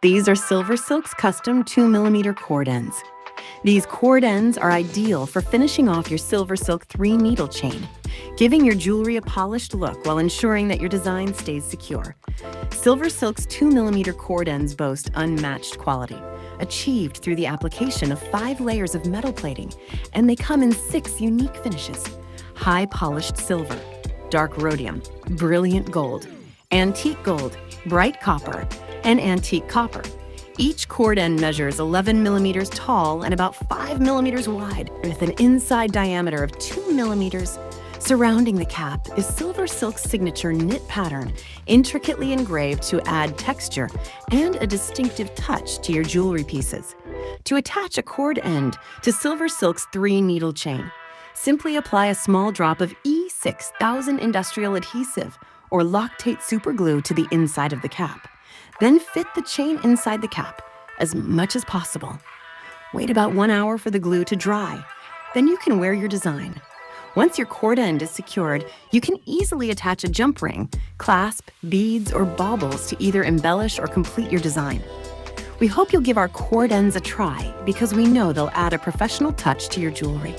These are SilverSilk's custom 2mm cord ends. These cord ends are ideal for finishing off your SilverSilk 3-needle chain, giving your jewelry a polished look while ensuring that your design stays secure. SilverSilk's 2mm cord ends boast unmatched quality, achieved through the application of 5 layers of metal plating, and they come in 6 unique finishes: high-polished silver, dark rhodium, brilliant gold, antique gold, bright copper, and antique copper. Each cord end measures 11 millimeters tall and about 5 millimeters wide, with an inside diameter of 2 millimeters. Surrounding the cap is SilverSilk's signature knit pattern, intricately engraved to add texture and a distinctive touch to your jewelry pieces. To attach a cord end to SilverSilk's 3-needle chain, simply apply a small drop of E6000 industrial adhesive or Loctite superglue to the inside of the cap. Then fit the chain inside the cap as much as possible. Wait about 1 hour for the glue to dry. Then you can wear your design. Once your cord end is secured, you can easily attach a jump ring, clasp, beads, or baubles to either embellish or complete your design. We hope you'll give our cord ends a try because we know they'll add a professional touch to your jewelry.